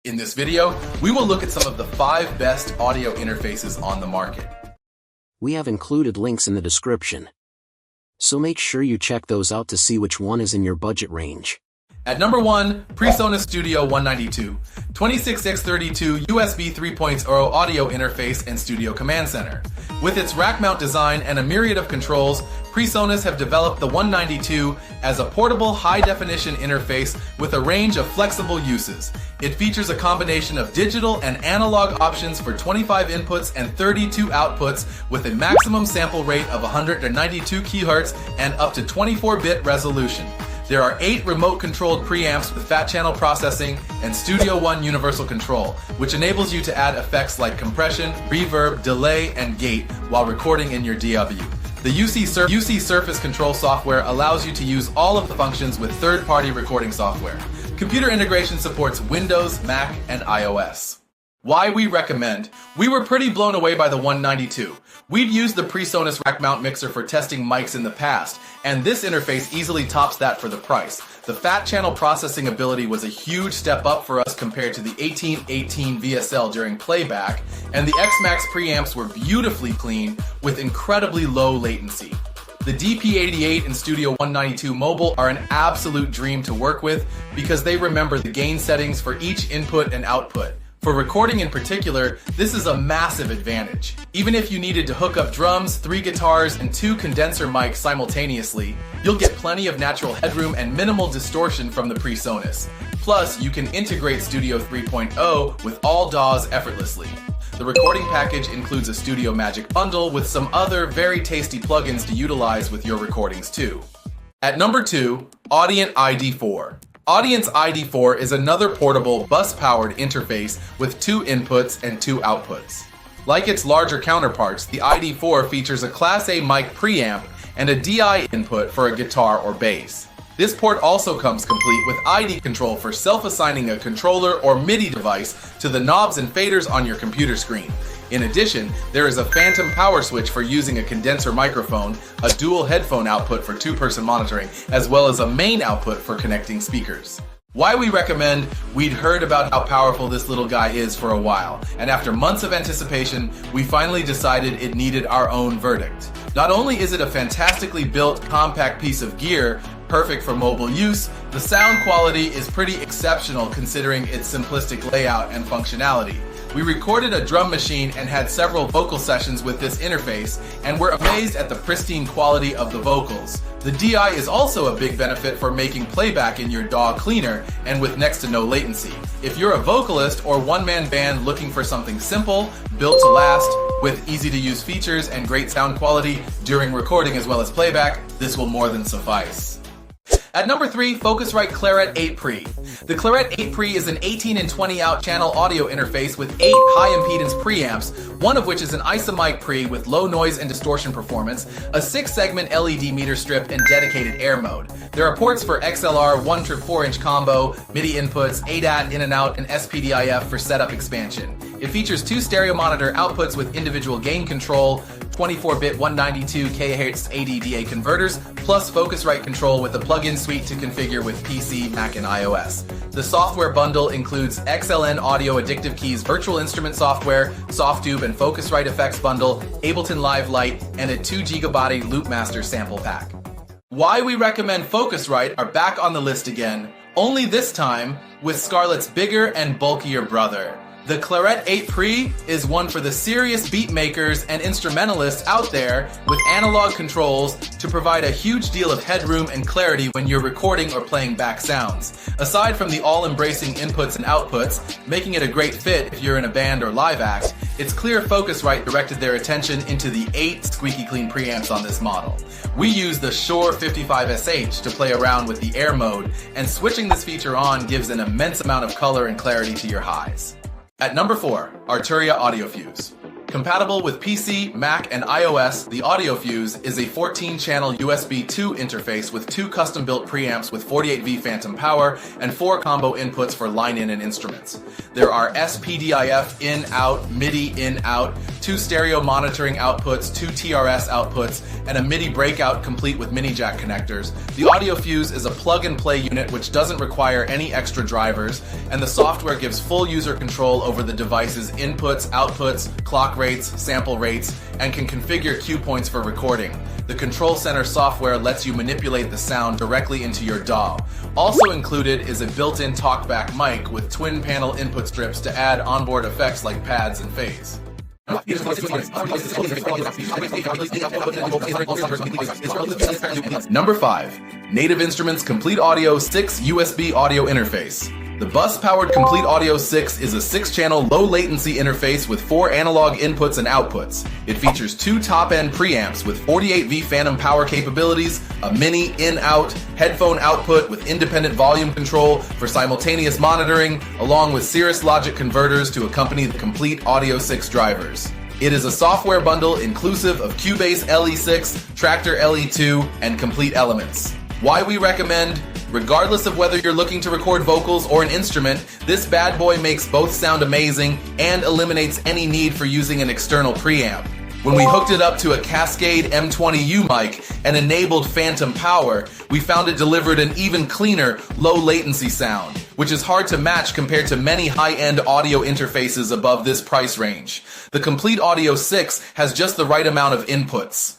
In this video, we will look at some of the 5 best audio interfaces on the market. We have included links in the description, so make sure you check those out to see which one is in your budget range. At number 1, PreSonus Studio 192, 26x32 USB 3.0 audio interface and studio command center. With its rack mount design and a myriad of controls, PreSonus have developed the 192 as a portable high-definition interface with a range of flexible uses. It features a combination of digital and analog options for 25 inputs and 32 outputs with a maximum sample rate of 192 kHz and up to 24-bit resolution. There are 8 remote-controlled preamps with fat channel processing and Studio One universal control, which enables you to add effects like compression, reverb, delay, and gate while recording in your DAW. The UC Surface Control software allows you to use all of the functions with third-party recording software. Computer integration supports Windows, Mac, and iOS. Why we recommend. We were pretty blown away by the 192. We've used the PreSonus rack mount mixer for testing mics in the past, and this interface easily tops that for the price. The fat channel processing ability was a huge step up for us compared to the 1818 VSL during playback, and the Xmax preamps were beautifully clean with incredibly low latency. The DP88 and Studio 192 Mobile are an absolute dream to work with because they remember the gain settings for each input and output. For recording in particular, this is a massive advantage. Even if you needed to hook up drums, 3 guitars, and 2 condenser mics simultaneously, you'll get plenty of natural headroom and minimal distortion from the PreSonus. Plus, you can integrate Studio 3.0 with all DAWs effortlessly. The recording package includes a Studio Magic bundle with some other very tasty plugins to utilize with your recordings too. At number 2, Audient ID4. Audient ID4 is another portable bus-powered interface with 2 inputs and 2 outputs. Like its larger counterparts, the ID4 features a Class A mic preamp and a DI input for a guitar or bass. This port also comes complete with ID control for self-assigning a controller or MIDI device to the knobs and faders on your computer screen. In addition, there is a phantom power switch for using a condenser microphone, a dual headphone output for 2-person monitoring, as well as a main output for connecting speakers. Why we recommend. We'd heard about how powerful this little guy is for a while, and after months of anticipation, we finally decided it needed our own verdict. Not only is it a fantastically built, compact piece of gear, perfect for mobile use, the sound quality is pretty exceptional considering its simplistic layout and functionality. We recorded a drum machine and had several vocal sessions with this interface, and we're amazed at the pristine quality of the vocals. The DI is also a big benefit for making playback in your DAW cleaner and with next to no latency. If you're a vocalist or one-man band looking for something simple, built to last, with easy-to-use features and great sound quality during recording as well as playback, this will more than suffice. At number 3, Focusrite Clarett 8 Pre. The Claret 8 Pre is an 18 and 20 out channel audio interface with 8 high-impedance preamps, one of which is an ISOmic Pre with low noise and distortion performance, a 6-segment LED meter strip, and dedicated air mode. There are ports for XLR 1/4-inch combo, MIDI inputs, ADAT in and out, and SPDIF for setup expansion. It features 2 stereo monitor outputs with individual gain control, 24-bit 192 kHz ADDA converters, plus Focusrite control with a plugin suite to configure with PC, Mac, and iOS. The software bundle includes XLN Audio Addictive Keys virtual instrument software, Softtube and Focusrite effects bundle, Ableton Live Lite, and a 2 GB Loopmaster sample pack. Why we recommend Focusrite are back on the list again, only this time with Scarlett's bigger and bulkier brother. The Claret 8 Pre is one for the serious beat makers and instrumentalists out there with analog controls to provide a huge deal of headroom and clarity when you're recording or playing back sounds. Aside from the all-embracing inputs and outputs, making it a great fit if you're in a band or live act, it's clear Focusrite directed their attention into the 8 squeaky clean preamps on this model. We use the Shure 55SH to play around with the air mode, and switching this feature on gives an immense amount of color and clarity to your highs. At number 4, Arturia AudioFuse. Compatible with PC, Mac, and iOS, the AudioFuse is a 14-channel USB 2 interface with 2 custom-built preamps with 48V phantom power and 4 combo inputs for line-in and instruments. There are SPDIF in-out, MIDI in-out, 2 stereo monitoring outputs, 2 TRS outputs, and a MIDI breakout complete with mini jack connectors. The AudioFuse is a plug-and-play unit which doesn't require any extra drivers, and the software gives full user control over the device's inputs, outputs, clock rates, sample rates, and can configure cue points for recording. The Control Center software lets you manipulate the sound directly into your DAW. Also included is a built-in talkback mic with twin panel input strips to add onboard effects like pads and phase. Number 5. Native Instruments Complete Audio 6 USB Audio Interface. The bus-powered Complete Audio 6 is a 6-channel low-latency interface with 4 analog inputs and outputs. It features 2 top-end preamps with 48V phantom power capabilities, a mini in-out headphone output with independent volume control for simultaneous monitoring, along with Cirrus Logic converters to accompany the Complete Audio 6 drivers. It is a software bundle inclusive of Cubase LE6, Traktor LE2, and Komplete elements. Why we recommend: regardless of whether you're looking to record vocals or an instrument, this bad boy makes both sound amazing and eliminates any need for using an external preamp. When we hooked it up to a Cascade M20U mic and enabled phantom power, we found it delivered an even cleaner, low latency sound, which is hard to match compared to many high-end audio interfaces above this price range. The Complete Audio 6 has just the right amount of inputs.